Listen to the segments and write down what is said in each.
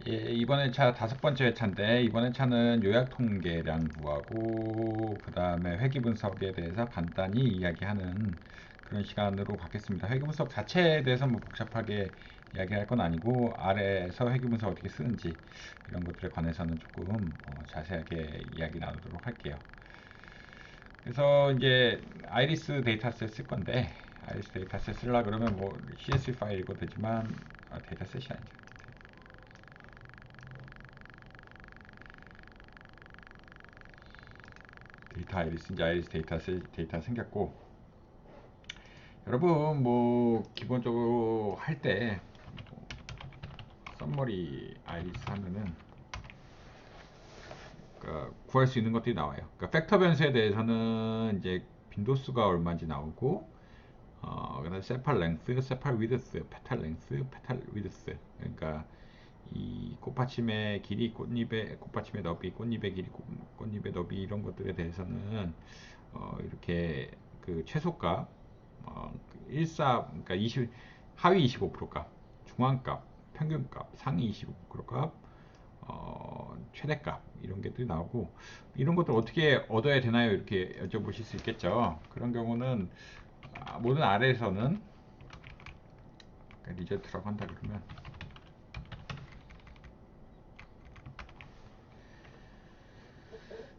예, 이번에 차 다섯 번째 회차인데 이번 회차는 요약 통계량 구하고 그 다음에 회귀 분석에 대해서 간단히 이야기하는 그런 시간으로 갖겠습니다. 회귀 분석 자체에 대해서 뭐 복잡하게 이야기할 건 아니고 아래에서 회귀 분석 어떻게 쓰는지 이런 것들에 관해서는 조금 자세하게 이야기 나누도록 할게요. 그래서 이제 아이리스 데이터셋 쓸 건데 아이리스 데이터셋 쓰려 그러면 뭐 CSV 파일이고 되지만 데이터셋이 아니죠. 데이터 아이리스 이제 아이리스 데이터 생겼고 여러분 뭐 기본적으로 할 때 썸머리 아이리스 하면은 그러니까 구할 수 있는 것들이 나와요. 그러니까 팩터 변수에 대해서는 이제 빈도수가 얼마인지 나오고 그다음에 세팔 랭스, 세팔 위드스, 페탈 랭스, 페탈 위드스. 그러니까 이 꽃받침의 길이, 꽃받침의 너비, 꽃잎의 길이, 꽃잎의 너비 이런 것들에 대해서는 이렇게 그 최소값, 그러니까 하위 25%값, 중앙값, 평균값, 상위 25%값, 최대값 이런 것들이 나오고 이런 것들 어떻게 얻어야 되나요? 이렇게 여쭤보실 수 있겠죠. 그런 경우는 모든 아래에서는 리저트라고 한다 그러면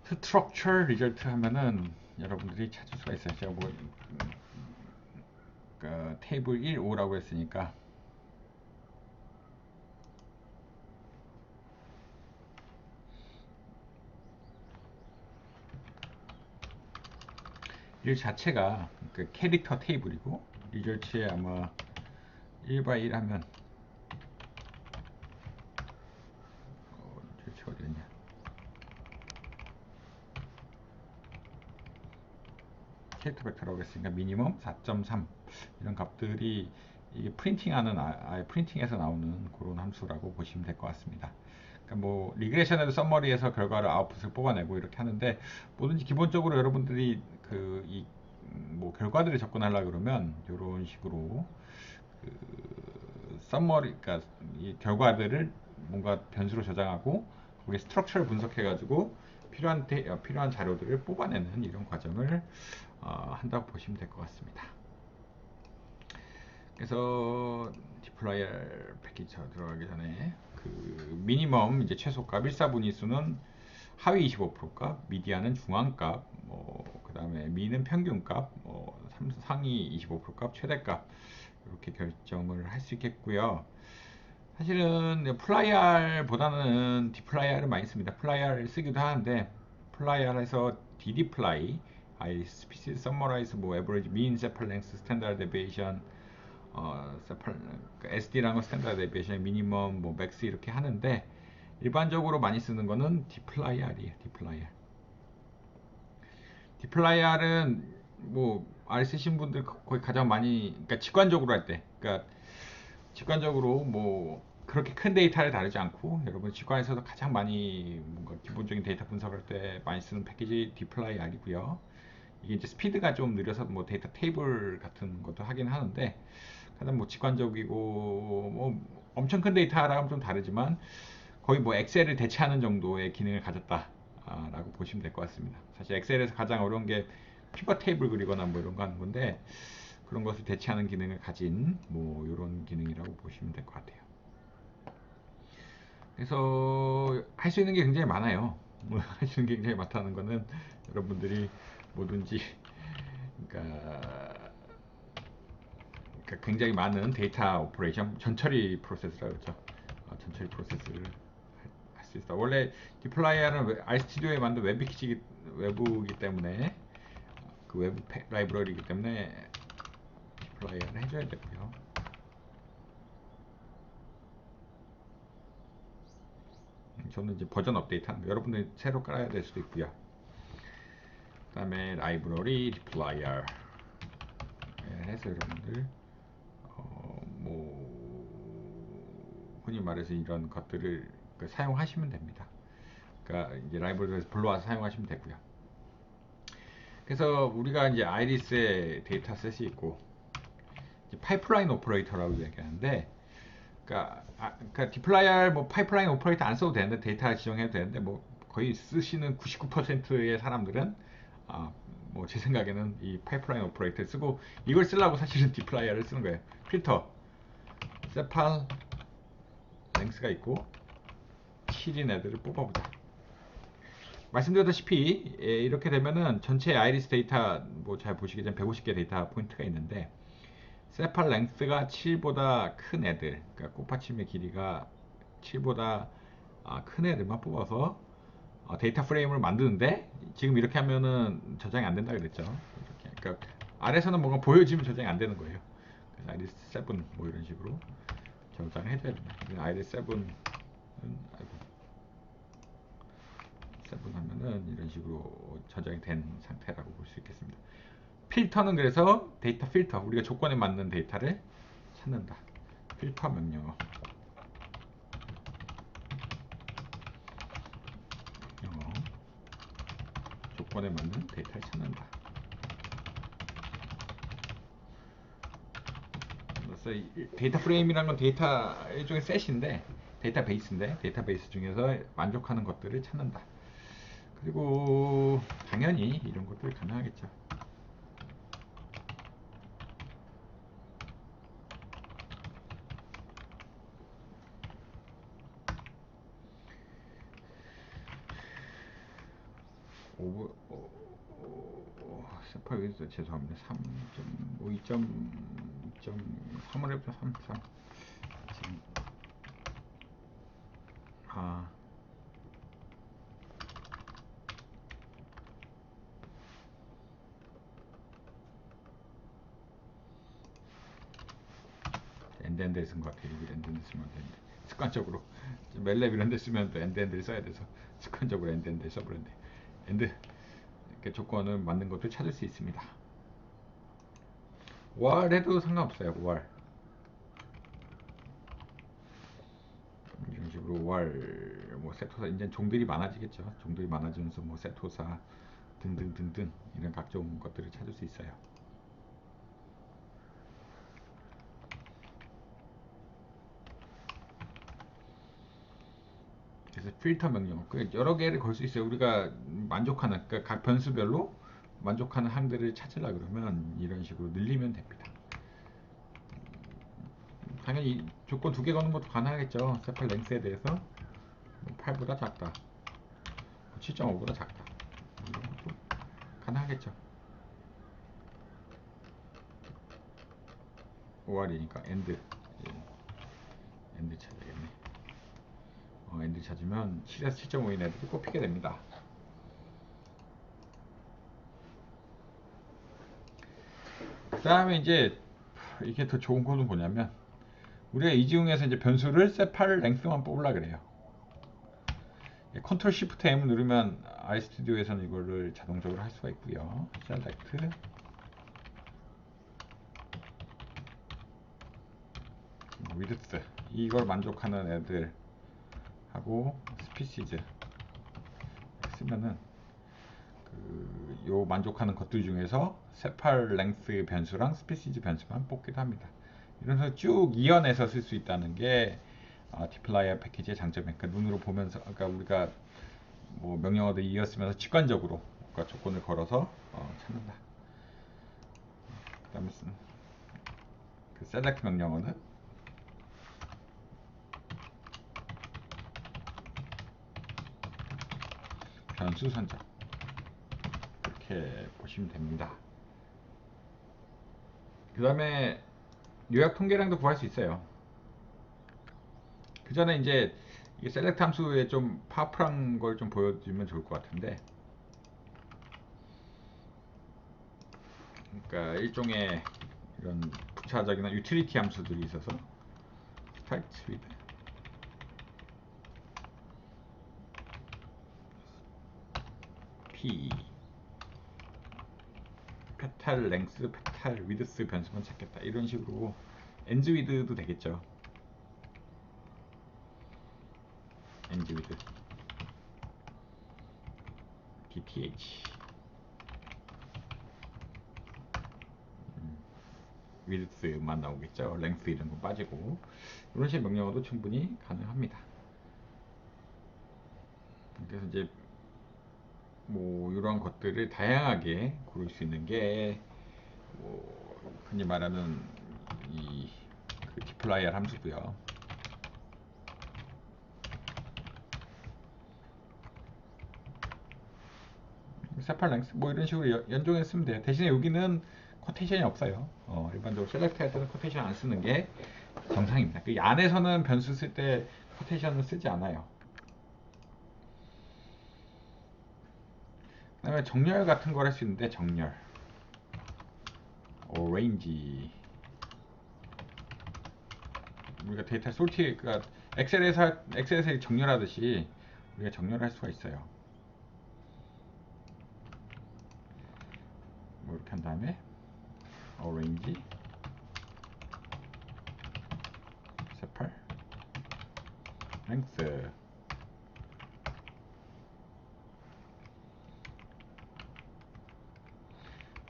스트럭처 리저트 하면은 여러분들이 찾을 수가 있어요. 제가 뭐 테이블 1, 5라고 했으니까 이 자체가 그 캐릭터 테이블이고 리저트에 아마 1 by 1 하면 리저트 어디 있냐 캐릭터 벡터라고 했으니까 미니멈 4.3 이런 값들이 이게 프린팅하는 프린팅에서 나오는 그런 함수라고 보시면 될 것 같습니다. 그러니까 뭐 리그레션에도 썸머리에서 결과를 아웃풋을 뽑아내고 이렇게 하는데 뭐든지 기본적으로 여러분들이 그 이 뭐 결과들을 접근하려 그러면 이런 식으로 그 썸머리 그러니까 이 결과들을 뭔가 변수로 저장하고 거기에 스트럭처를 분석해가지고 필요한 자료들을 뽑아내는 이런 과정을 한다고 보시면 될 것 같습니다. 그래서 디플라이어 패키지 들어가기 전에 그 미니멈 이제 최소값 1사분위수는 하위 25%값, 미디안은 중앙값, 뭐 그다음에 미는 평균값, 뭐 상위 25%값, 최대값 이렇게 결정을 할 수 있겠고요. 사실은 플라이알보다는 디플라이알을 많이 씁니다. 플라이알을 쓰기도 하는데 플라이알에서 dd플라이, species summarize, 뭐 average, mean, sample length, standard deviation, SD라는 건 스탠다드 데비에이션, 미니멈, 뭐 맥스 이렇게 하는데 일반적으로 많이 쓰는 거는 디플라이알이에요. 디플라이알은 뭐 R 쓰신 분들 거의 가장 많이 그러니까 직관적으로 할 때, 그러니까 직관적으로 뭐 그렇게 큰 데이터를 다루지 않고 여러분 직관에서도 가장 많이 뭔가 기본적인 데이터 분석할 때 많이 쓰는 패키지 디플라이알이고요. 이게 이제 스피드가 좀 느려서 뭐 데이터 테이블 같은 것도 하긴 하는데 가장 뭐 직관적이고 뭐 엄청 큰 데이터랑은 좀 다르지만 거의 뭐 엑셀을 대체하는 정도의 기능을 가졌다라고 보시면 될 것 같습니다. 사실 엑셀에서 가장 어려운 게 피벗 테이블 그리거나 뭐 이런 거 하는 건데 그런 것을 대체하는 기능을 가진 뭐 이런 기능이라고 보시면 될 것 같아요. 그래서 할 수 있는 게 굉장히 많아요. 뭐 할 수 있는 게 굉장히 많다는 거는 여러분들이 뭐든지 그러니까 굉장히 많은 데이터 오퍼레이션 전처리 프로세스라고 그러죠. 전처리 프로세스를 할 수 있다. 원래 디플라이어는 RStudi오에 만든 외부이기 때문에 그 외부 라이브러리이기 때문에 디플라이어를 해줘야 되고요. 저는 이제 버전 업데이트하는 거 여러분들 새로 깔아야 될 수도 있고요. 그 다음에 라이브러리 디플라이어 해서 여러분들 뭐 흔히 말해서 이런 것들을 사용하시면 됩니다. 그러니까 이제 라이브러리에서 불러와서 사용하시면 되고요. 그래서 우리가 이제 아이리스의 데이터셋이 있고 파이프라인 오퍼레이터라고 얘기하는데, 그러니까 그러니까 디플라이알 뭐 파이프라인 오퍼레이터 안 써도 되는데 데이터 지정해도 되는데 뭐 거의 쓰시는 99%의 사람들은 아, 뭐 제 생각에는 이 파이프라인 오퍼레이터 쓰고 이걸 쓰려고 사실은 디플라이어를 쓰는 거예요. 필터 세팔 랭스가 있고 7인 애들을 뽑아보자. 말씀드렸다시피 이렇게 되면은 전체 아이리스 데이터 뭐 잘 보시기 전 150개 데이터 포인트가 있는데 세팔 랭스가 7보다 큰 애들, 그러니까 꽃받침의 길이가 7보다 큰 애들만 뽑아서 데이터 프레임을 만드는데 지금 이렇게 하면은 저장이 안 된다 그랬죠. 이렇게. 그러니까 아래서는 뭔가 보여지면 저장이 안 되는 거예요. 그래서 아이리스 7 뭐 이런 식으로 저장을 해줘야 됩니다. 아이리스 7은 아이고 7 하면은 이런 식으로 저장이 된 상태라고 볼 수 있겠습니다. 필터는 그래서 데이터 필터, 우리가 조건에 맞는 데이터를 찾는다. 필터 명령어 조건에 맞는 데이터를 찾는다. 그래서 데이터 프레임이라는 건 데이터 일종의 셋인데 데이터베이스인데 데이터베이스 중에서 만족하는 것들을 찾는다. 그리고 당연히 이런 것들이 가능하겠죠. 오브 세퍼에서 죄송합니다. 3.5 2.3을 해보자. 3 지금 엔드엔드를 쓴 것 같아요. 여기 엔드엔드 쓰면 되는데 습관적으로 멜랩 이런 데 쓰면 또 엔드엔드를 써야 돼서 습관적으로 엔드엔드를 써버렸는데 엔드 이렇게 조건을 맞는 것도 찾을 수 있습니다. 월 해도 상관없어요. 월 이런 식으로 월 뭐 세토사 이제 종들이 많아지겠죠. 종들이 많아지면서 뭐 세토사 등등등등 이런 각종 것들을 찾을 수 있어요. 그래서 필터 명령 여러 개를 걸 수 있어요. 우리가 만족하는 그러니까 각 변수별로 만족하는 항들을 찾으려 그러면 이런 식으로 늘리면 됩니다. 당연히 조건 두 개 거는 것도 가능하겠죠. 세팔 랭스에 대해서 8보다 작다, 7.5보다 작다 이런 것도 가능하겠죠. 5R이니까 엔드 엔드 찾아야겠네. 엔드 찾으면 7에서 7.5인 애들이 뽑히게 됩니다. 그 다음에 이제 이게 더 좋은 거는 뭐냐면 우리가 이지용에서 이제 변수를 세팔 랭스만 뽑으려 그래요. 컨트롤 시프트 M을 누르면 아이스튜디오에서는 이거를 자동적으로 할 수가 있고요. 셀렉트 위드스 이걸 만족하는 애들 하고 스피시즈 쓰면은 요 만족하는 것들 중에서 세팔 랭스 변수랑 스피시즈 변수만 뽑기도 합니다. 이러면서 쭉 이어내서 쓸 수 있다는 게 디플라이어 패키지의 장점이에요. 그러니까 눈으로 보면서 아까 우리가 뭐 명령어도 이었으면서 직관적으로 그러니까 조건을 걸어서 찾는다. 그 다음에 그 셀렉트 명령어는 변수 선적 이렇게 보시면 됩니다. 그 다음에 요약 통계량도 구할 수 있어요. 그 전에 이제 이 셀렉트 함수에 좀 파워풀한 걸 좀 보여주면 좋을 것 같은데, 그러니까 일종의 이런 부차적이나 유틸리티 함수들이 있어서 start with p 페탈 랭스 페탈 위드스 변수만 찾겠다 이런 식으로 ends with도 되겠죠. ends with dth width만 나오겠죠. length 이런 거 빠지고 이런 식의 명령어도 충분히 가능합니다. 그래서 이제 뭐 이런 것들을 다양하게 고를 수 있는 게뭐 흔히 말하는 그 dplyr 함수고요. 세팔 랭스 뭐 이런 식으로 연동해서 쓰면 돼요. 대신에 여기는 코테이션이 없어요. 일반적으로 셀렉트 할 때는 코테이션 안 쓰는 게 정상입니다. 그 안에서는 변수 쓸 때 코테이션을 쓰지 않아요. 그 다음에 정렬 같은 걸 할 수 있는데 정렬 range 우리가 데이터 솔티 그러니까 엑셀에서 정렬하듯이 우리가 정렬할 수가 있어요. 뭐 이렇게 한 다음에 range 18 length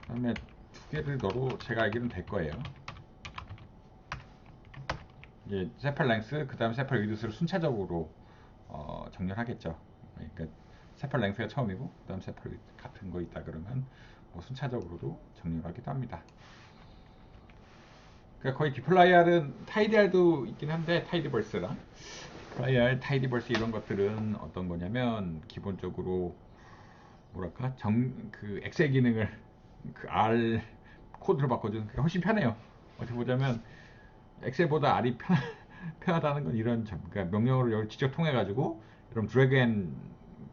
그 다음에 두 개를 넣어도 제가 알기로는 될 거예요. 이제 세팔 랭스 그 다음 세팔 위드스를 순차적으로 정렬하겠죠. 그러니까 세팔 랭스가 처음이고 그 다음 세팔 위드 같은 거 있다 그러면 뭐 순차적으로도 정렬하기도 합니다. 그러니까 거의 디플라이알은 타이디알도 있긴 한데 타이디버스랑 디플라이알, 타이디버스 이런 것들은 어떤 거냐면 기본적으로 뭐랄까 그 엑셀 기능을 그 R 코드로 바꿔주는 게 훨씬 편해요. 어떻게 보자면 엑셀보다 R이 편하다는 건 이런 점. 그러니까 명령어를 여기 직접 통해 가지고 이런 드래그 앤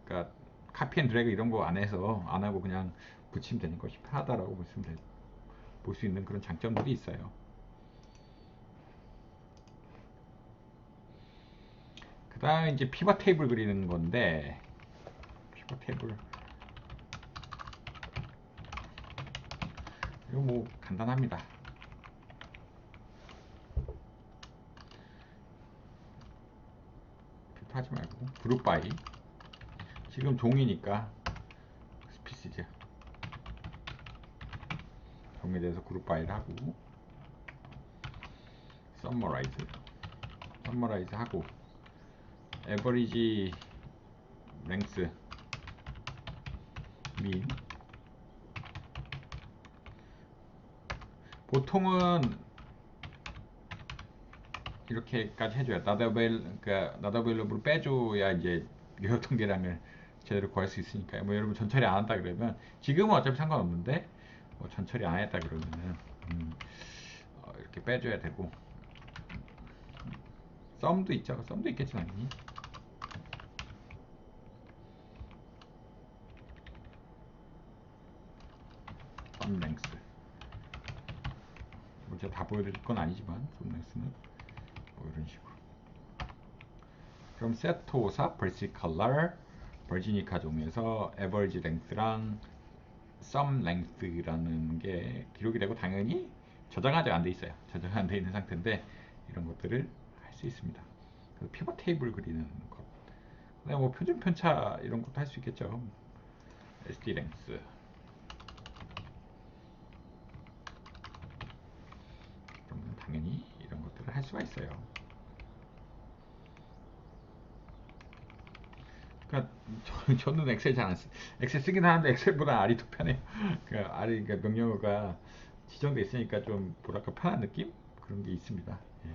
그러니까 카피 앤 드래그 이런 거 안 해서 안 하고 그냥 붙이면 되는 것이 편하다라고 볼 수 있는 그런 장점들이 있어요. 그 다음에 이제 피벗 테이블 그리는 건데 피벗 테이블 이거 뭐 간단합니다. 하지 말고 그룹 바이 지금 종이니까 스피시즈 종에 대해서 그룹 바이를 하고 서머라이즈 하고 에버리지 랭스 민 보통은 이렇게까지 해줘야 not available 빼줘야 이제 요약 통계량을 제대로 구할 수 있으니까요. 뭐 여러분 전처리 안 한다 그러면 지금은 어차피 상관없는데 뭐 전처리 안 했다 그러면은 이렇게 빼줘야 되고 썸도 있죠. 썸도 있겠지 당연히. 썸 랭스 뭐 제가 다 보여드릴 건 아니지만 썸 랭스는 뭐 이런 식으로. 그럼 세토사 벌시 컬러 버지니카 종에서 에버리지 랭스랑 썸 랭스라는 게 기록이 되고 당연히 저장이 안 돼 있어요. 저장 안 돼 있는 상태인데 이런 것들을 할 수 있습니다. 그래서 피벗 테이블 그리는 것. 그다음에 뭐 표준 편차 이런 것도 할 수 있겠죠. SD 랭스. 그러면 당연히 이런 것들을 할 수가 있어요. 그러니까 저는 엑셀 잘 안 쓰. 엑셀 쓰긴 하는데 엑셀보다 R이 더 편해요. 그러니까 R이 그러니까 명령어가 지정돼 있으니까 좀 뭐랄까 편한 느낌 그런 게 있습니다. 예.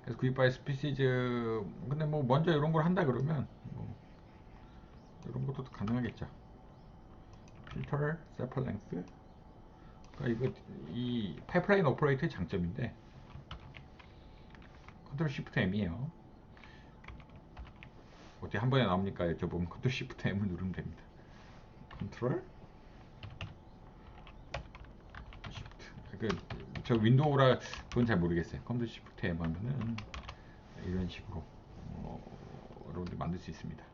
그래서 구입바이 스피시즈 근데 뭐 먼저 이런 걸 한다 그러면 뭐 이런 것도 가능하겠죠. 필터 세퍼 랭스 그러니까 이거 이 파이프라인 오퍼레이터의 장점인데 컨트롤 시프트 M이에요. 어떻게 한 번에 나옵니까? 여쭤보면 컨트롤 시프트 M을 누르면 됩니다. 컨트롤 시프트 저 윈도우라 그건 잘 모르겠어요. 컨트롤 시프트 M 하면은 이런 식으로 여러분들 만들 수 있습니다.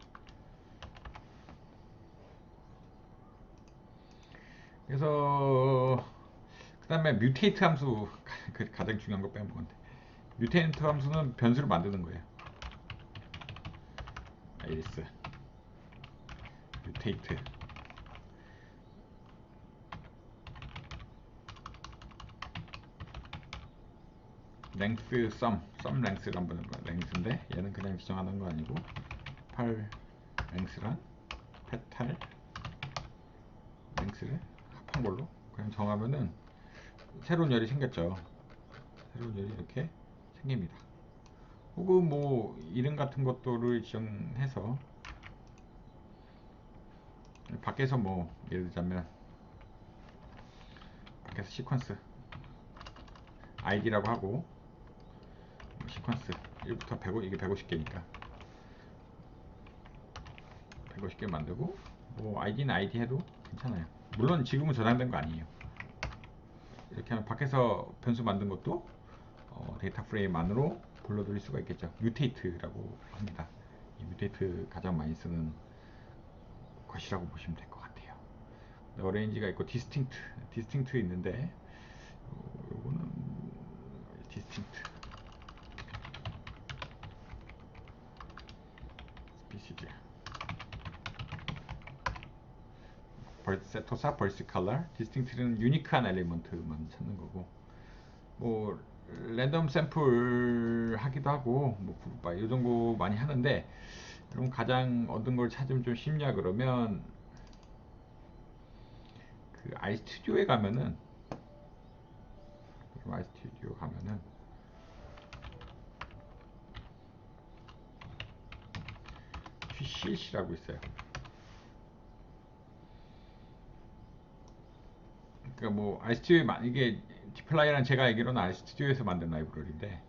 그래서 그 다음에 뮤테이트 함수 가장 중요한 거 빼먹었는데 뮤테이트 함수는 변수를 만드는 거예요. 아이리스, 뮤테이트, 랭스, 썸 랭스를 한번 해봐. 랭스인데 얘는 그냥 지정하는 거 아니고 팔 랭스랑 페탈 랭스를 합한 걸로 그냥 정하면은 새로운 열이 생겼죠. 새로운 열이 이렇게 생깁니다. 혹은 뭐 이름 같은 것들을 지정해서 밖에서 뭐 예를 들자면 밖에서 시퀀스 id라고 하고 시퀀스 1부터 150, 이게 150개니까 150개 만들고 뭐 id는 id 해도 괜찮아요. 물론 지금은 저장된 거 아니에요. 이렇게 하면 밖에서 변수 만든 것도 데이터 프레임 안으로 불러들일 수가 있겠죠. 뮤테이트라고 합니다. 이 뮤테이트 가장 많이 쓰는 것이라고 보시면 될 것 같아요. 어레인지가 있고 디스팅트 있는데 요거는 디스팅트 스피시즈 세토사 벌스 컬러 디스팅트는 유니크한 엘리먼트만 찾는 거고 뭐 랜덤 샘플 하기도 하고 뭐 그룹 바이 이 정도 많이 하는데 여러분 가장 얻은 걸 찾으면 좀 쉽냐 그러면 그 iStudio에 가면은 iStudio 가면은 QCLC라고 있어요. 그러니까 뭐 iStudio에 이게 디플라이라는 제가 알기로는 iStudio에서 만든 라이브러리인데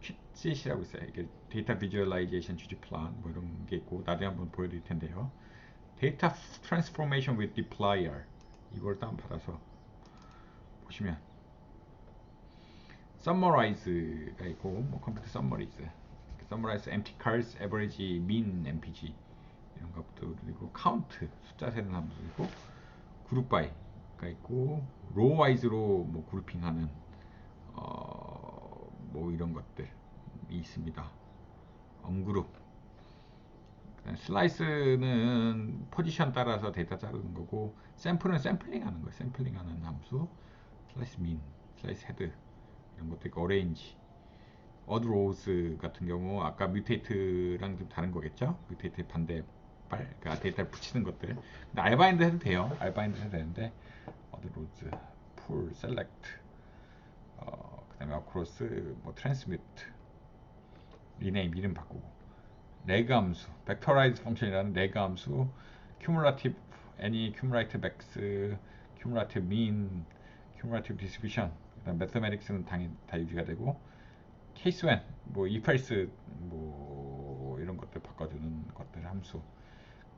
QCLC라고 있어요. 이게 데이터 비주얼라이제이션 ggplot 뭐 이런 게 있고 나중에 한번 보여드릴 텐데요. 데이터 트랜스포메이션 with dplyr 이걸 다운받아서 보시면 summarize가 있고 뭐 컴퓨터 summarize empty cars average mean mpg 이런 것도 그리고 count 숫자 세는 함수 있고 group by가 있고 row wise로 뭐 그룹핑하는 뭐 이런 것들이 있습니다. 언그룹 슬라이스는 포지션 따라서 데이터 자르는 거고 샘플은 샘플링 하는 거예요. 샘플링 하는 함수 슬라이스 민, 슬라이스 헤드 이런 것도 있고 어레인지 어드 로우스 같은 경우 아까 뮤테이트랑 좀 다른 거겠죠? 뮤테이트 반대발 그러니까 데이터를 붙이는 것들 근데 알바인드 해도 돼요. 알바인드 해도 되는데 어드 로우스, 풀, 셀렉트 그 다음에 어크로스, 뭐 트랜스미트 리네임 이름 바꾸고 레그 함수, 벡터라이즈 펑션이라는 레그 함수, 큐뮬라티브 any cumulative x, cumulative mean, cumulative distribution, 그다음 mathematics는 당연히 다 유지가 되고 case when, 뭐 if else, 뭐 이런 것들 바꿔주는 것들 함수.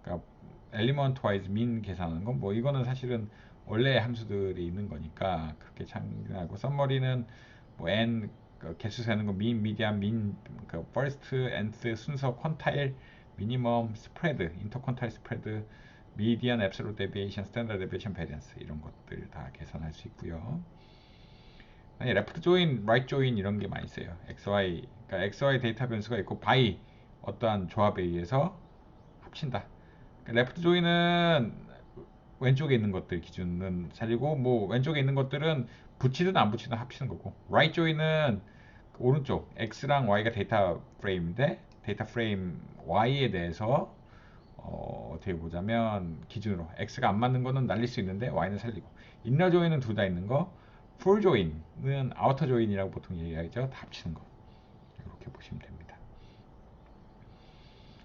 그러니까 element wise mean 계산하는 건 뭐 이거는 사실은 원래 함수들이 있는 거니까 그렇게 참고하고 summary는 뭐 n 개수 세는 거 mean, median, mean, 그 first, nth 순서, 퀀타일, 미니멈, 스프레드, 인터퀀타일 스프레드, median, absolute deviation, standard deviation, variance 이런 것들 다 계산할 수 있고요. 아니 left join, right join 이런 게 많이 있어요. XY, 그러니까 XY 데이터 변수가 있고 by 어떠한 조합에 의해서 합친다. 그러니까 left join은 왼쪽에 있는 것들 기준은 살리고 뭐 왼쪽에 있는 것들은 붙이든 안 붙이든 합치는 거고 right join은 오른쪽 x랑 y가 데이터 프레임인데 데이터 프레임 y에 대해서 어떻게 보자면 기준으로 x가 안 맞는 거는 날릴 수 있는데 y는 살리고 inner join은 둘 다 있는 거 full join은 outer join이라고 보통 얘기하죠. 다 합치는 거 이렇게 보시면 됩니다.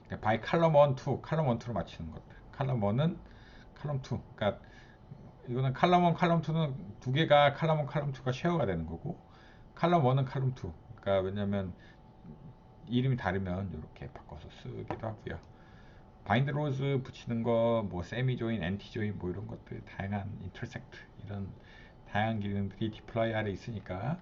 그러니까 by column 1, 2, column 1, 2로 맞추는 것들 column 1은 column 2 그러니까 이거는 column 1, column 2는 두 개가 column 1, column 2가 쉐어가 되는 거고 column 1은 column 2 그러니까 왜냐면 이름이 다르면 이렇게 바꿔서 쓰기도 하고요. 바인드 로즈 붙이는 거, 뭐 세미 조인, 엔티 조인 뭐 이런 것들 다양한 인터섹트 이런 다양한 기능들이 디플라이 아래 있으니까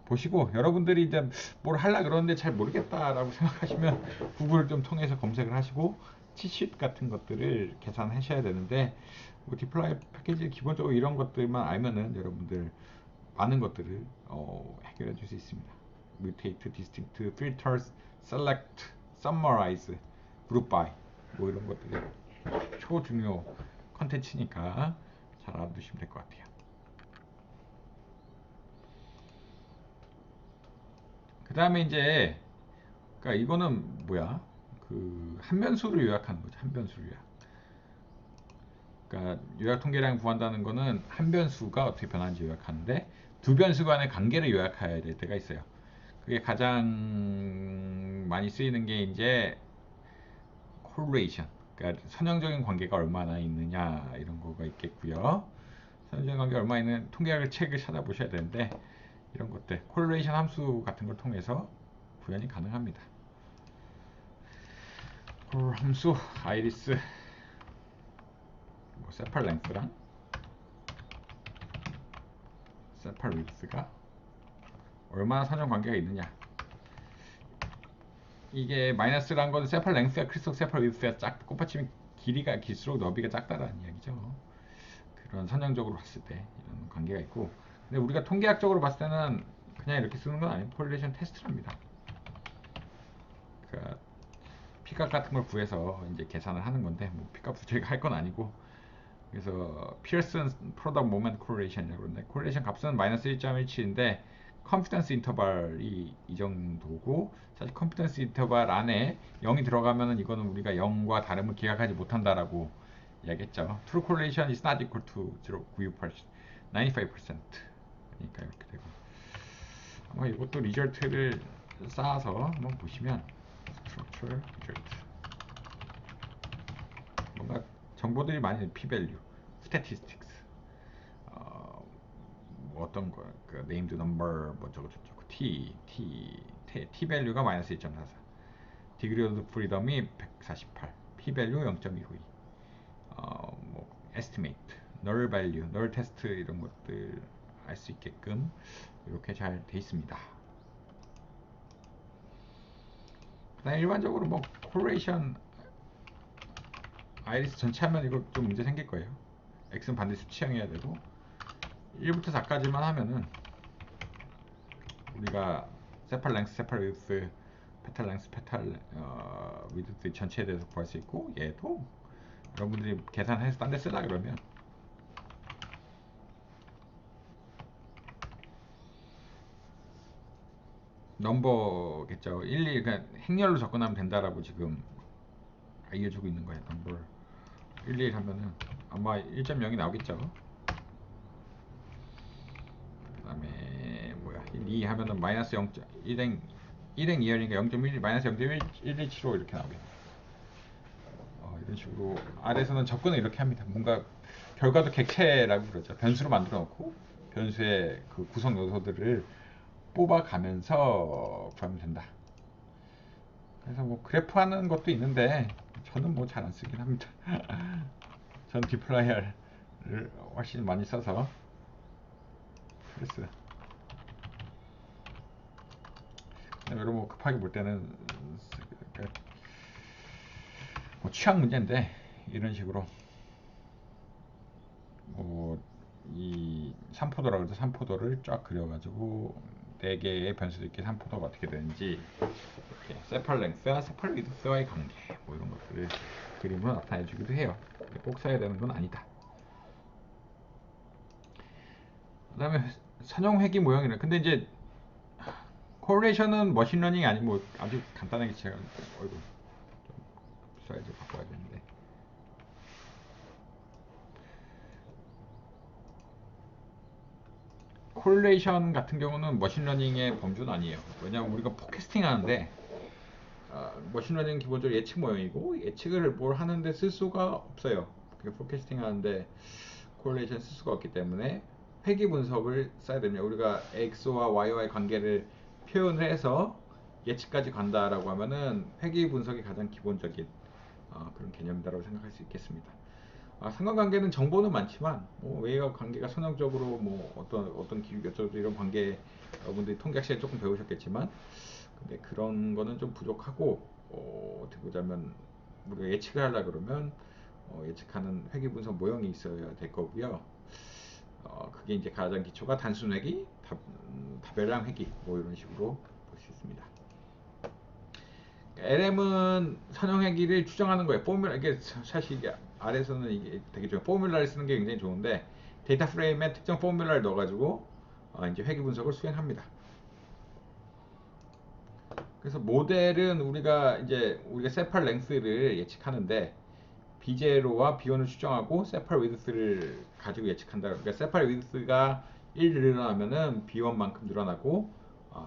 보시고 여러분들이 이제 뭘 하려 그러는데 잘 모르겠다라고 생각하시면 구글을 좀 통해서 검색을 하시고 치쉿 같은 것들을 계산하셔야 되는데 뭐 디플라이 패키지 기본적으로 이런 것들만 알면은 여러분들 많은 것들을 해결해 줄 수 있습니다. mutate, distinct, filters, select, summarize 그룹 바이 뭐 이런 것들이 초중요 컨텐츠니까 잘 알아두시면 될 것 같아요. 그 다음에 이제 그러니까 이거는 뭐야? 그 한변수를 요약하는 거죠. 한변수를 요약. 그러니까 요약 통계량 구한다는 거는 한 변수가 어떻게 변하는지 요약하는데 두 변수 간의 관계를 요약해야 될 때가 있어요. 그게 가장 많이 쓰이는 게 이제 correlation. 그러니까 선형적인 관계가 얼마나 있느냐 이런 거가 있겠고요. 선형적인 관계가 얼마나 있는 통계학을 책을 찾아보셔야 되는데 이런 것들 correlation 함수 같은 걸 통해서 구현이 가능합니다. core 함수 아이리스 뭐 세팔 랭스랑 세팔 위드스가 얼마나 선형 관계가 있느냐. 이게 마이너스란 건 세팔 랭스가 클수록 세팔 위드스가 곱하치면 길이가 길수록 너비가 작다라는 이야기죠. 그런 선형적으로 봤을 때 이런 관계가 있고, 근데 우리가 통계학적으로 봤을 때는 그냥 이렇게 쓰는 건 아니고 코릴레이션 테스트랍니다. 그러니까 P값 같은 걸 구해서 이제 계산을 하는 건데 뭐 P값을 저희가 할 건 아니고, 그래서 피어슨 프로덕트 모멘트 코릴레이션이라고 그러는데 코릴레이션 값은 마이너스 1.17인데 컨피던스 인터벌이 이 정도고, 사실 컨피던스 인터벌 안에 0이 들어가면은 이거는 우리가 0과 다름을 기각하지 못한다라고 이야기했죠. True correlation is not equal to 0.96%, 95%. 그러니까 이렇게 되고, 아마 이것도 리절트를 쌓아서 한번 보시면 structure result 뭔가 정보들이 많이 p-value, statistics, 뭐 어떤 거, 그 named number, 뭐 저거 저거 t-value가 마이너스 1.44, degree of freedom이 148, p-value 0.152, 뭐 estimate, null value, null test 이런 것들 알 수 있게끔 이렇게 잘 돼 있습니다. 그다음 일반적으로 뭐 correlation 아이리스 전체 하면 이거 좀 문제 생길 거예요. x는 반드시 수치형이어야 되고 1부터 4까지만 하면은 우리가 세팔 랭스, 세팔 위드스, 페탈 랭스, 페탈 위드스 전체에 대해서 구할 수 있고, 얘도 여러분들이 계산해서 딴 데 쓰라 그러면 넘버겠죠. 1, 2, 그러니까 행렬로 접근하면 된다라고 지금 알려주고 있는 거예요. 넘버 1, 2 하면은 아마 1.0이 나오겠죠. 그 다음에 뭐야 1, 2 하면은 마이너스 0. 1행 2열이니까 0.1, 마이너스 0.117로 이렇게 나오겠네. 이런 식으로 R에서는 접근을 이렇게 합니다. 뭔가 결과도 객체라고 그러죠. 변수로 만들어 놓고 변수의 그 구성 요소들을 뽑아가면서 구하면 된다. 그래서 뭐 그래프 하는 것도 있는데 저는 뭐 잘 안 쓰긴 합니다. 전 디플라이어를 훨씬 많이 써서 그랬어요. 여러분 뭐 급하게 볼 때는 뭐 취향 문제인데 이런 식으로 이 3포도라 그래서 3포도를 쫙 그려가지고 4개의 변수도 있게 3포도가 어떻게 되는지 이렇게 세팔 랭스와 세팔 위드스와의 관계 뭐 이런 것들을 그림으로 나타내 주기도 해요. 꼭 써야 되는 건 아니다. 그 다음에 선형 회귀 모형이래. 근데 이제 코릴레이션은 머신러닝이 아니고 뭐 아주 간단하게 제가 좀 사이즈 바꿔야 되는데 코릴레이션 같은 경우는 머신러닝의 범주는 아니에요. 왜냐하면 우리가 포캐스팅 하는데 머신러닝 기본적으로 예측 모형이고 예측을 뭘 하는데 쓸 수가 없어요. 포캐스팅 하는데 코릴레이션 쓸 수가 없기 때문에 회귀 분석을 써야 됩니다. 우리가 x와 y와의 관계를 표현을 해서 예측까지 간다라고 하면은 회귀 분석이 가장 기본적인 그런 개념이다라고 생각할 수 있겠습니다. 상관관계는 정보는 많지만 뭐 외과 관계가 선형적으로 뭐 어떤 기후 어쩌고 이런 관계 여러분들이 통계학 시간에 조금 배우셨겠지만 근데 그런 거는 좀 부족하고 어떻게 보자면 우리가 예측을 하려 그러면 예측하는 회귀 분석 모형이 있어야 될 거고요. 그게 이제 가장 기초가 단순 회귀, 다별량 회귀 뭐 이런 식으로 볼 수 있습니다. LM은 선형회기를 추정하는 거예요. 포뮬라 이게 사실 이게 아래에서는 이게 되게 좋아요. 포뮬라를 쓰는 게 굉장히 좋은데 데이터 프레임에 특정 포뮬라를 넣어가지고 이제 회기 분석을 수행합니다. 그래서 모델은 우리가 세팔 랭스를 예측하는데 B0와 B1을 추정하고 세팔 위드스를 가지고 예측한다. 그러니까 세팔 위드스가 1 늘어나면은 B1만큼 늘어나고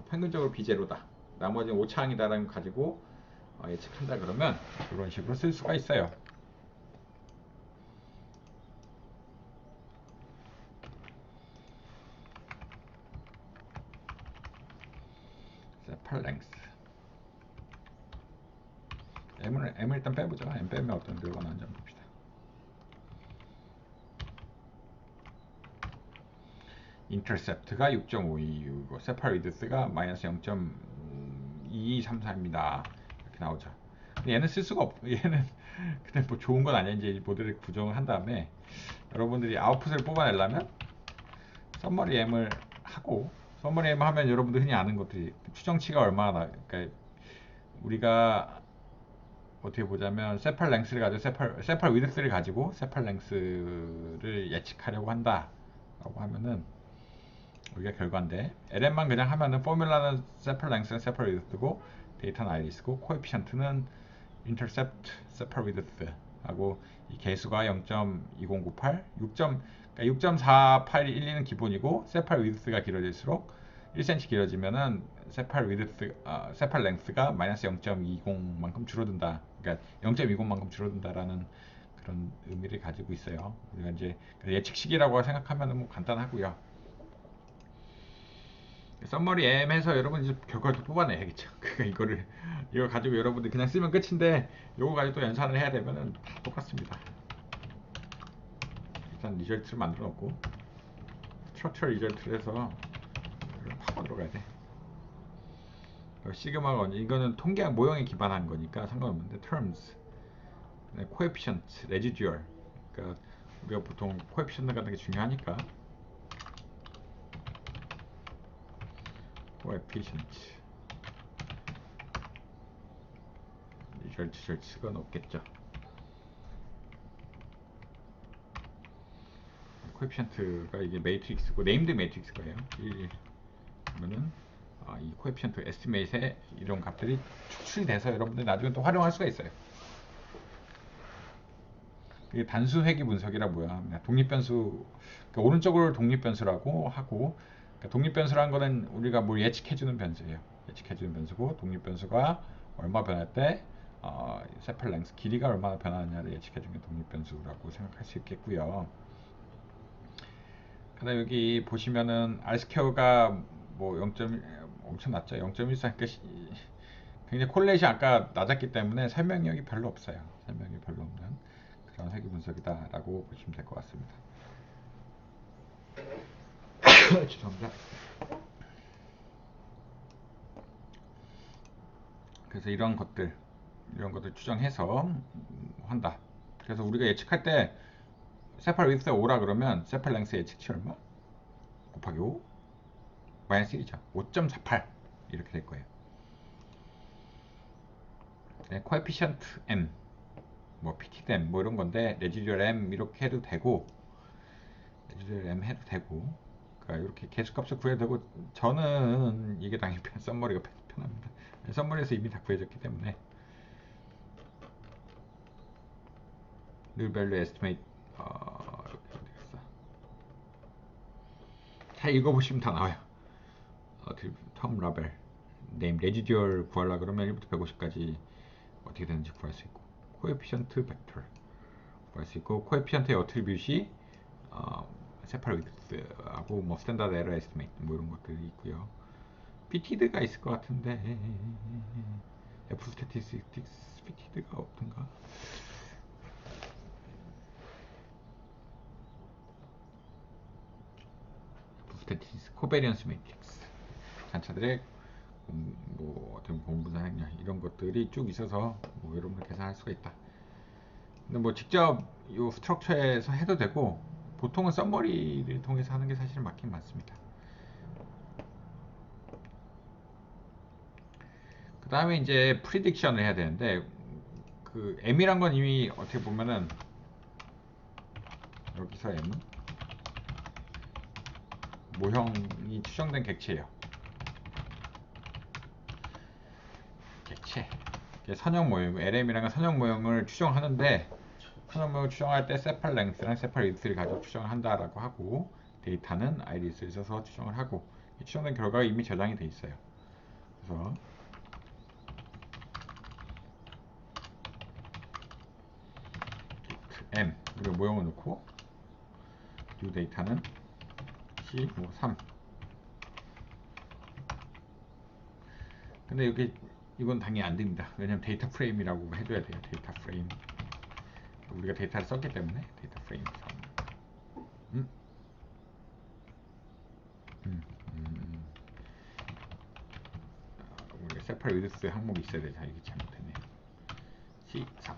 평균적으로 B0다. 나머지는 오차항이다라는 거 가지고 예측한다 그러면 이런 식으로 쓸 수가 있어요. 세팔 랭스 M을 일단 빼보죠. M 빼면 어떤 결과가 나는지 한번 봅시다. 인터셉트가 6.526이고 세팔 위드스가 마이너스 0.2234입니다. 이렇게 나오죠. 근데 얘는 쓸 수가 얘는 그냥 뭐 좋은 건 아니야. 이제 모델을 구정을 한 다음에 여러분들이 아웃풋을 뽑아내려면 썸머리 M을 하고 썸머리 M 하면 여러분들 흔히 아는 것들이 추정치가 얼마나 그러니까 우리가 어떻게 보자면 세팔 랭스를 가지고 세팔 위드스를 가지고 세팔 랭스를 예측하려고 한다라고 하면은 우리가 결과인데 LM만 그냥 하면은 포뮬라는 세팔 랭스는 세팔 위드스고 데이터는 아이리스고 코에피션트는 인터셉트 세팔 위드스 하고 이 개수가 0.2098 6.4812는 기본이고 세팔 위드스가 길어질수록 1cm 길어지면은 세팔 랭스가 마이너스 0.20만큼 줄어든다. 그러니까 0.20만큼 줄어든다라는 그런 의미를 가지고 있어요. 우리가 이제 예측식이라고 생각하면 뭐 간단하고요. 썸머리 M에서 여러분 이제 결과를 뽑아내야겠죠. 그러니까 이거 가지고 여러분들 그냥 쓰면 끝인데 이거 가지고 또 연산을 해야 되면은 다 똑같습니다. 일단 리절트를 만들어 놓고 스트럭처 리절트를 해서 파고 들어가야 돼. 시그마가 이거는 통계학 모형에 기반한 거니까 상관없는데 terms, coefficient, residual. 그러니까 우리가 보통 coefficient 같은 게 중요하니까 coefficient, 리절트가 높겠죠. 코에피션트가 이게 매트릭스고 네임드 매트릭스가요. 그러면은 이 코에피션트 에스티메이트에 이런 값들이 추출이 돼서 여러분들 나중에 또 활용할 수가 있어요. 이게 단수 회귀 분석이라 뭐야? 독립변수, 그러니까 오른쪽을 독립변수라고 하고, 그러니까 독립변수라는 거는 우리가 뭘 예측해주는 변수예요. 예측해주는 변수고, 독립변수가 얼마 변할 때 세팔 랭스 길이가 얼마나 변하느냐를 예측해주는 게 독립변수라고 생각할 수 있겠고요. 그다음 여기 보시면은 R스퀘어가 뭐 0. 엄청 낮죠. 0.14. 그러니까 굉장히 콜레이션 아까 낮았기 때문에 설명력이 별로 없어요. 설명이 별로 없는 그런 회귀 분석이다라고 보시면 될 것 같습니다. 죄송합니다. 그래서 이런 것들 추정해서 한다. 그래서 우리가 예측할 때 세팔 위드스 5라 그러면 세팔 랭스 예측치 얼마? 곱하기 5 마이너스 1이죠. 5.48 이렇게 될 거예요. 네, 코에피션트 M, 뭐 PT M 뭐 이런 건데 레지듀얼 M 이렇게 해도 되고 레지듀얼 M 해도 되고 그러니까 이렇게 개수값을 구해도 되고 저는 이게 당연히 썸머리가 편합니다. 썸머리에서 이미 다 구해졌기 때문에 늘 밸류 에스티메이트 잘 읽어보시면 다 나와요. 텀 라벨 네임 레지듀얼 구하려 그러면 1부터 150까지 어떻게 되는지 구할 수 있고 코에피션트 벡터 구할 수 있고 코에피션트의 어트리뷰시 세팔 위드스하고 뭐 스탠다드 에러 에스티메이트 뭐 이런 것들이 있고요. PTD가 있을 것 같은데 F 스태티스틱스 PTD가 없던가. F 스태티스틱스 코베리언스 매트릭스 단차들의 뭐 어떤 공분사 행렬 이런 것들이 쭉 있어서 뭐 여러분들 계산할 수가 있다. 근데 뭐 직접 이 스트럭처에서 해도 되고 보통은 썸머리를 통해서 하는 게 사실은 맞긴 맞습니다. 그 다음에 이제 프리딕션을 해야 되는데, 그 M이란 건 이미 어떻게 보면은 여기서 M은 모형이 추정된 객체예요. 객체. 선형 모형, LM이란 건 선형 모형을 추정하는데, 선형 모형을 추정할 때 세팔 랭스랑 세팔 위드스를 가지고 추정을 한다라고 하고, 데이터는 아이리스를 써서 추정을 하고, 추정된 결과가 이미 저장이 돼 있어요. 그래서 M 우리가 모형을 넣고, new 데이터는 C 뭐 3. 근데 여기 이건 당연히 안 됩니다. 왜냐면 데이터 프레임이라고 해줘야 돼요. 데이터 프레임. 우리가 데이터를 썼기 때문에 데이터 프레임 3. 우리가 세팔 위드스 항목이 있어야 되죠. 이게 잘못됐네. C3.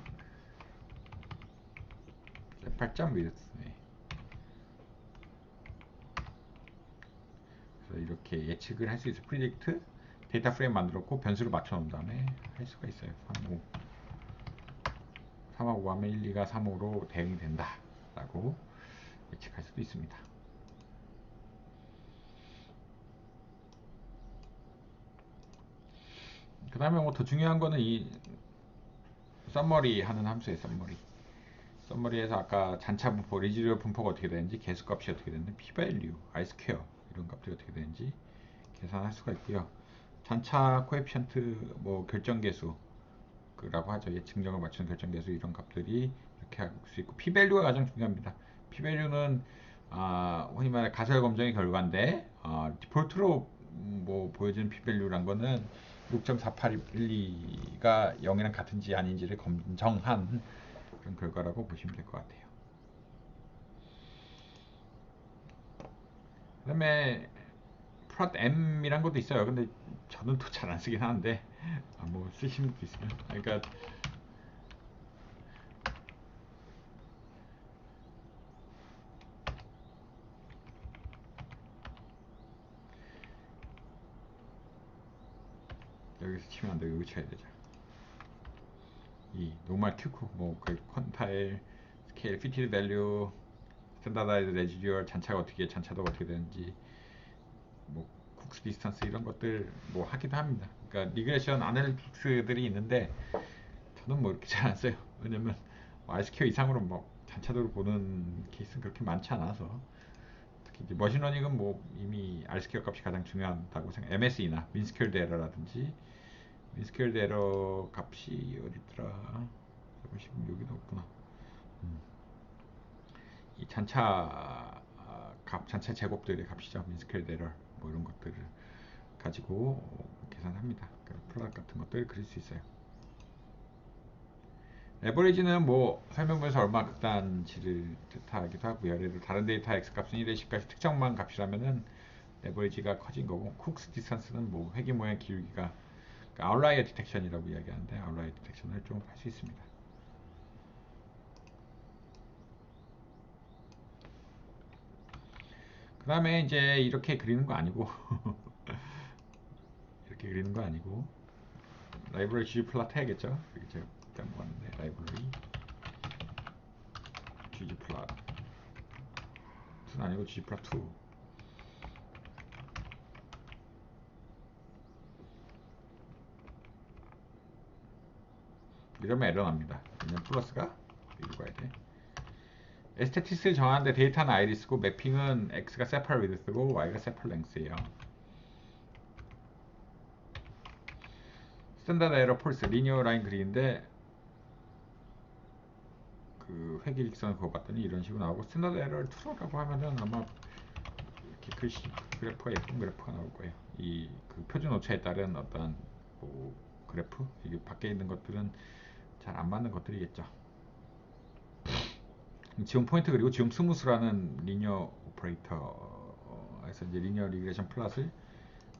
세팔 위드스네. 그래서 이렇게 예측을 할 수 있어. 프리딕트 데이터 프레임 만들었고 변수를 맞춰 놓은 다음에 할 수가 있어요. 3, 5. 3하고 5 하면 1, 2가 3, 5로 대응이 된다 라고 예측할 수도 있습니다. 그 다음에 뭐 더 중요한 거는 이 썸머리 하는 함수예요. 썸머리에서 아까 잔차 분포, 리지리얼 분포가 어떻게 되는지, 개수값이 어떻게 되는지, p-value, i-square 이런 값들이 어떻게 되는지 계산할 수가 있고요. 잔차 코에피션트 뭐 결정계수 라고 하죠. 예측정을 맞추는 결정계수 이런 값들이 이렇게 할 수 있고, p-value가 가장 중요합니다. p-value는 흔히 말해 가설 검정의 결과인데, 디폴트로 뭐 보여지는 p-value란 거는 6.4812가 0이랑 같은지 아닌지를 검정한 그런 결과라고 보시면 될 것 같아요. 그 다음에 플롯 M이란 것도 있어요. 근데 저는 또 잘 안 쓰긴 하는데, 뭐 쓰시는 분도 있으면. 그러니까 여기서 치면 안 되고 여기 쳐야 되죠. 이 노멀 큐크 뭐그 퀀타일 스케일 피티드 밸류 스탠다다이즈 레지듀얼 잔차도가 어떻게 되는지, 뭐 쿡스 디스턴스 이런 것들 뭐 하기도 합니다. 그러니까 리그레션 아날리틱스들이 있는데 저는 뭐 이렇게 잘 안 써요. 왜냐면 RSQ 이상으로 뭐 잔차도를 보는 케이스는 그렇게 많지 않아서. 특히 이제 머신러닝은 뭐 이미 RSQ 값이 가장 중요하다고 생각. MSE나 민스퀘어드 에러라든지, 민스퀘어드 에러 값이 어디더라? 보시면 여기도 없구나. 이 잔차 제곱들의 값이죠. 민스퀘어드 에러 뭐 이런 것들을 가지고 계산합니다. 플랫 같은 것들 그릴 수 있어요. 에버리지는 뭐 설명문에서 얼마 극단치를 뜻하기도 하고요. 예를 들어 다른 데이터 x값은 1에 10까지 특정만 값이라면은 에버리지가 커진 거고, 쿡스 디스턴스는 뭐 회귀모양 기울기가, 그러니까 아웃라이어 디텍션이라고 이야기하는데 아웃라이어 디텍션을 좀 할 수 있습니다. 그 다음에 이제 이렇게 그리는 거 아니고 이렇게 그리는 거 아니고 라이브러리 ggplot 해야겠죠. 여기 제가 일단 모았는데 라이브러리 ggplot 2는 아니고 ggplot 2. 이러면 에러 납니다. 그냥 플러스가 여기로 가야 돼. 에스테티스를 정하는데 데이터는 아이리스고, 매핑은 x가 세팔 위드스고 y가 세팔 랭스예요. 스탠다드 에러 폴스 리니어 라인 그리는데 그 회귀직선을 그어봤더니 이런 식으로 나오고, 스탠다드 에러를 true라고 하면은 아마 이렇게 글씨 그래프가 예쁜 그래프가 나올 거예요. 이 그 표준 오차에 따른 어떤 뭐 그래프, 이게 밖에 있는 것들은 잘 안 맞는 것들이겠죠. 지금 포인트 그리고 지금 스무스라는 리니어 오퍼레이터에서 이제 리니어 리그레션 플롯을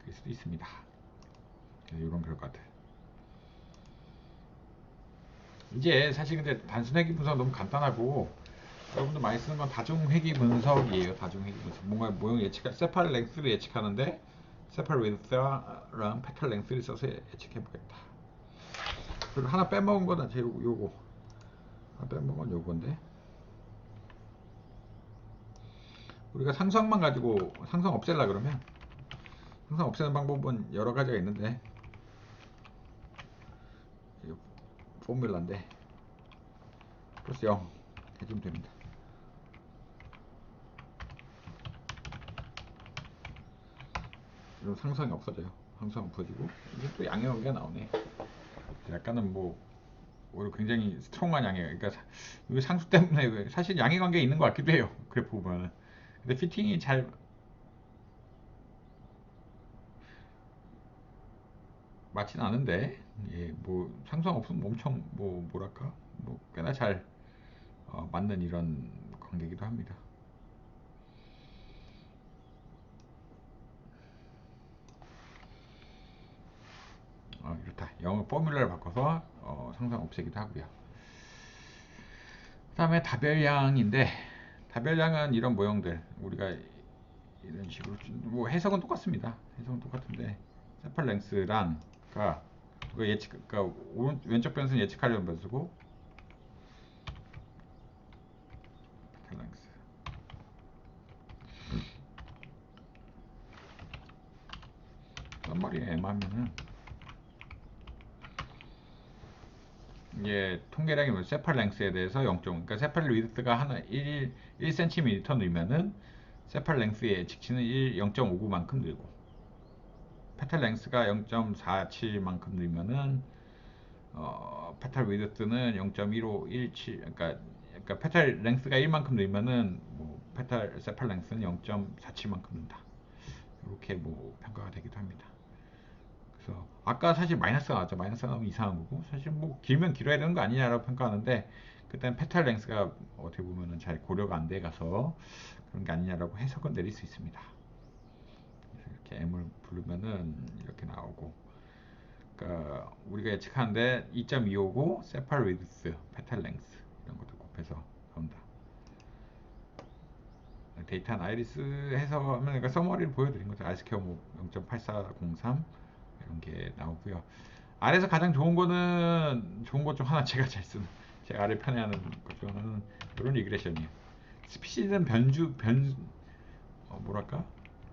그릴 수도 있습니다. 이런 결과들. 이제 사실 근데 단순 회귀 분석 너무 간단하고, 여러분들 많이 쓰는 건 다중 회귀 분석이에요. 다중 회귀 분석. 뭔가 모형 예측, 세팔 랭스를 예측하는데 세팔 위드랑 페탈 랭스를 써서 예측해 보겠다. 그리고 하나 빼먹은 거다. 제 요거 하나 빼먹은 건 요건데, 우리가 상성만 가지고 상성 없앨라 그러면 상성 없애는 방법은 여러 가지가 있는데, 포뮬라인데 플러스 0 해주면 됩니다. 이런 상성이 없어져요. 상성 없어지고, 이게 또 양형관계가 나오네. 약간은 뭐 오히려 굉장히 스트롱한 양해. 그러니까 이거 상수 때문에 사실 양해관계가 있는 것 같기도 해요. 그래프 보면은. 근데 피팅이 잘 맞진 않은데, 예, 뭐 상성 없으면 엄청 뭐 뭐랄까, 뭐 꽤나 잘 맞는 이런 관계이기도 합니다. 이렇다. 영어 포뮬러를 바꿔서 상상 없애기도 하고요. 그 다음에 다별량인데, 다별량은 이런 모형들 우리가 이런 식으로 뭐 해석은 똑같습니다. 해석은 똑같은데, 세팔 랭스랑 그 예측, 그러니까 왼쪽 변수는 예측하려는 변수고, 세팔 랭스 썸머리 M 하면은 이게 통계량이 뭐 세팔 랭스에 대해서 0. 그러니까 세팔 위드스가 하나 1cm 늘면은 세팔 랭스의 예측치는 0.59만큼 늘고, 페탈 랭스가 0.47만큼 늘면은 페탈 위드스는 0.1517, 그러니까 페탈 랭스가 1만큼 늘면은 뭐 페탈 세팔 랭스는 0.47만큼 는다. 이렇게 뭐 평가가 되기도 합니다. 그래서 아까 사실 마이너스가 나왔죠. 마이너스가 나오면 이상한 거고, 사실 뭐 길면 길어야 되는 거 아니냐라고 평가하는데, 그때는 페탈 랭스가 어떻게 보면은 잘 고려가 안 돼 가서 그런 게 아니냐라고 해석은 내릴 수 있습니다. 이렇게 M을 부르면은 이렇게 나오고, 그러니까 우리가 예측하는데 2.259 세팔 위드스, 페탈 랭스 이런 것도 곱해서 나온다. 데이터 아이리스 해석하면, 그러니까 서머리를 보여드린 거죠. 아이스케어 뭐 0.8403 이런 게 나오고요. 아래에서 가장 좋은 거는, 좋은 것 중 하나, 제가 잘 쓰는, 제가 아래 편애하는 것 중 하나는 이런 리그레션이에요. 스피시는 뭐랄까,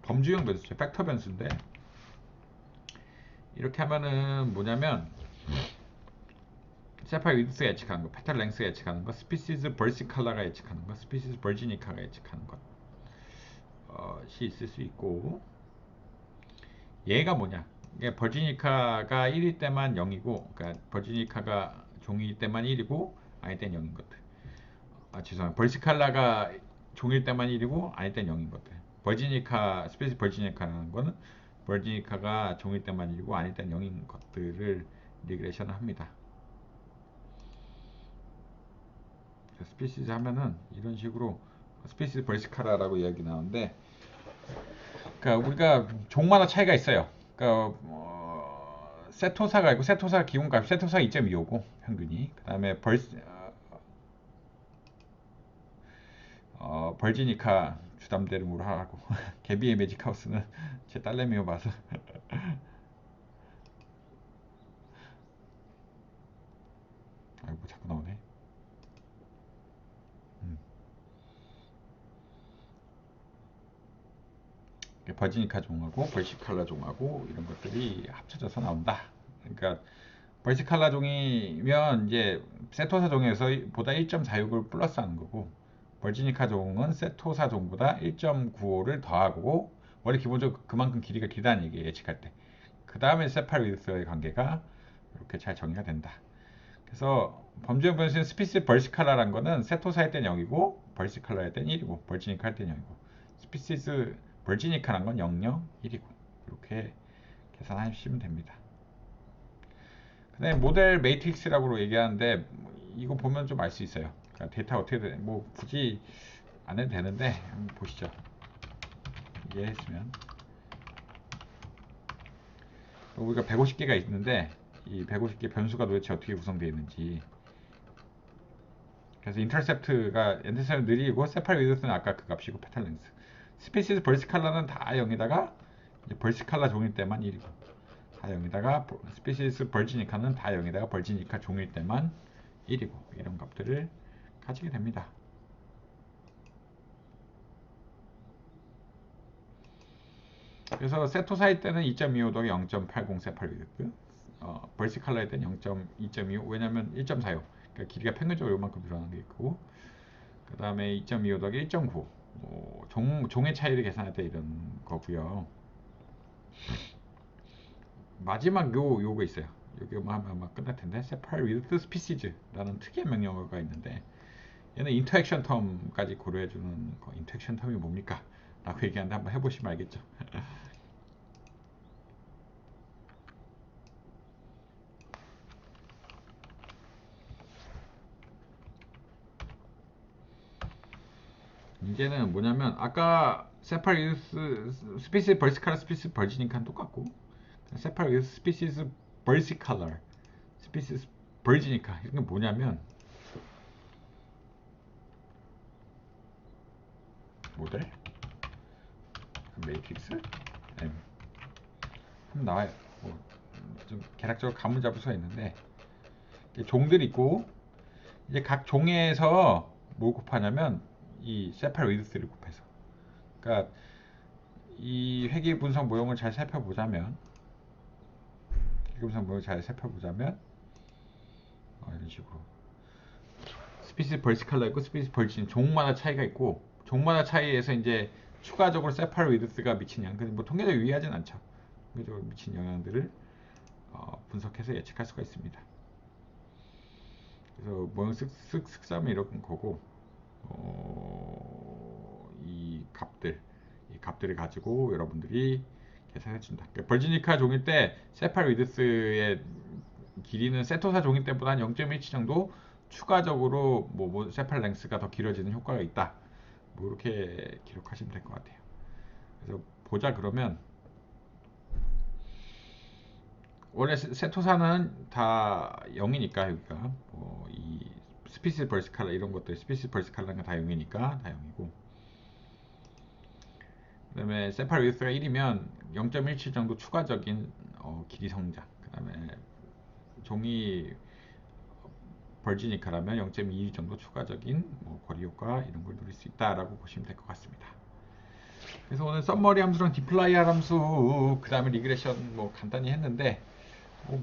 범주형 변수죠. 팩터 변수인데, 이렇게 하면은 뭐냐면, 세팔 위드스가 예측하는 거, 페탈 랭스가 예측하는 거, 스피시즈 벌시칼라가 예측하는 거, 스피시즈 벌지니카가 예측하는 것이 있을 수 있고, 얘가 뭐냐, 이게 버지니카가 1일 때만 0이고, 그러니까 버지니카가 종일 때만 1이고 아닐 땐 0인 것들. 죄송합니다. 벌시칼라가 종일 때만 1이고 아닐 땐 0인 것들. 버지니카, 스페이스 버지니카라는 거는 버지니카가 종일 때만 1이고 아닐 땐 0인 것들을 리그레션을 합니다. 스피시즈 하면은 이런 식으로 스피시즈 벌시칼라라고 이야기 나오는데, 그러니까 우리가 종마다 차이가 있어요. 그러니까 세토사가 있고, 세토사 기본값, 세토사 2.25고 평균이, 그다음에 벌지니카 주담대를 뭐라 하고 개비의 매직하우스는 제 딸내미여 봐서 아이고 자꾸 나오네. 음. 버지니카 종하고 벌시칼라 종하고 이런 것들이 합쳐져서 나온다. 그러니까 벌시칼라 종이면 이제 세토사 종에서 보다 1.46을 플러스하는 거고, 벌지니카 종은 세토사 종보다 1.95를 더하고, 원래 기본적으로 그만큼 길이가 길다는 얘기예요, 예측할 때. 그 다음에 세팔 위드스와의 관계가 이렇게 잘 정리가 된다. 그래서 범주형 변수인 스피시스 벌시칼라란 거는 세토사 할 땐 0이고 벌시칼라 할 땐 1이고 벌지니카 할 땐 0이고, 스피시스 벌지니카란 건 0, 0, 1이고, 이렇게 계산하시면 됩니다. 그다음에 모델 매트릭스라고 얘기하는데, 이거 보면 좀 알 수 있어요. 그러니까 데이터 어떻게 돼, 뭐 굳이 안 해도 되는데 한번 보시죠. 이해했으면. 우리가 150개가 있는데 이 150개 변수가 도대체 어떻게 구성되어 있는지. 그래서 인터셉트가 느리고, 세팔 위드스는 아까 그 값이고, 페탈 랭스, 스피시스 벌시칼라는 다 0에다가 벌시칼라 종일 때만 1이고 다 0이다가 스피시스 벌지니카는 다 0이다가 벌지니카 종일 때만 1이고 이런 값들을 가지게 됩니다. 그래서 세토사일 때는 2.25 더하기 0.80 세팔 위드트, 벌시칼라일 때는 2.25, 왜냐면 1.45, 그러니까 길이가 평균적으로 요만큼 늘어나는 게 있고, 그 다음에 2.25 더하기 1.9, 종의 차이를 계산할 때 이런 거고요. 마지막 요거 있어요. 여기만 하면 아마 끝날 텐데, 세팔 위드트 스피시즈라는 특이한 명령어가 있는데, 얘는 인터액션 텀까지 고려해주는 거. 인터액션 텀이 뭡니까? 라고 얘기하는데 한번 해보시면 알겠죠. 이제는 뭐냐면 아까 세파리우스 스피시스 벌시칼라 스피시스 벌지니카는 똑같고 세파리우스 스피시스 벌시칼라 스피시스 벌지니카 이게 뭐냐면 모델 매트릭스 M 한번 나와요. 좀 개략적으로 가문자부서가 있는데 종들이 있고 이제 각 종에서 뭘 곱하냐면 이 세파리우스를 곱해서 그러니까 이 회귀 분석 모형을 잘 살펴보자면 회귀 분석 모형을 잘 살펴보자면 이런 식으로 스피시스 벌시칼라 있고 스피시스 벌진 종마다 차이가 있고 종마다 차이에서 이제 추가적으로 세팔 위드스가 미친 영향 근데 뭐 통계적으로 유의하진 않죠. 통계적으로 미친 영향들을 분석해서 예측할 수가 있습니다. 그래서 모형 쓱쓱쓱 싸면 이런 거고 이 값들을 가지고 여러분들이 계산해 준다. 그러니까 벌지니카 종일 때 세팔 위드스의 길이는 세토사 종일 때보다 한 0.1치 정도 추가적으로 뭐 세팔 랭스가 더 길어지는 효과가 있다. 뭐 이렇게 기록하시면 될 것 같아요. 그래서 보자 그러면 원래 세토사는 다 0이니까 여기가 이 스피시스 벌시칼라 이런 것들 스피시스 벌시칼라가 다 0이니까 다 0이고 그 다음에 세팔 위드스가 1이면 0.17 정도 추가적인 길이 성장 그 다음에 종이 벌지니카라면 0.2 정도 추가적인 거리 효과 이런 걸 누릴 수 있다라고 보시면 될 것 같습니다. 그래서 오늘 썸머리 함수랑 디플라이어 함수 그 다음에 리그레션 뭐 간단히 했는데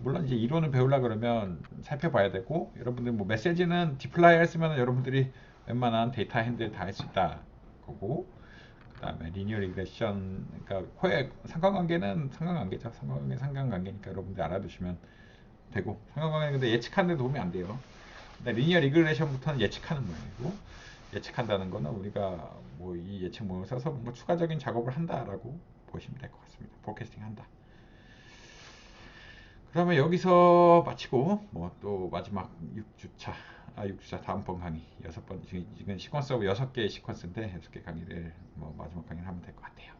물론 이제 이론을 배우려 그러면 살펴봐야 되고 여러분들 뭐 메시지는 디플라이어 했으면 여러분들이 웬만한 데이터 핸들 다 할 수 있다 거고 그 다음에 리니어 리그레션 그러니까 상관관계는 상관관계죠. 상관관계니까 여러분들 알아두시면 되고 상관관계는 근데 예측하는 데 도움이 안 돼요. 리니어 리그레션부터는 예측하는 모양이고 예측한다는 거는 우리가 뭐 이 예측 모형을 써서 뭔가 추가적인 작업을 한다라고 보시면 될 것 같습니다. 포캐스팅 한다. 그러면 여기서 마치고 뭐 또 마지막 6주차 다음번 강의 6번 지금 시퀀서하고 6개의 시퀀스인데 6개 강의를 뭐 마지막 강의를 하면 될 것 같아요.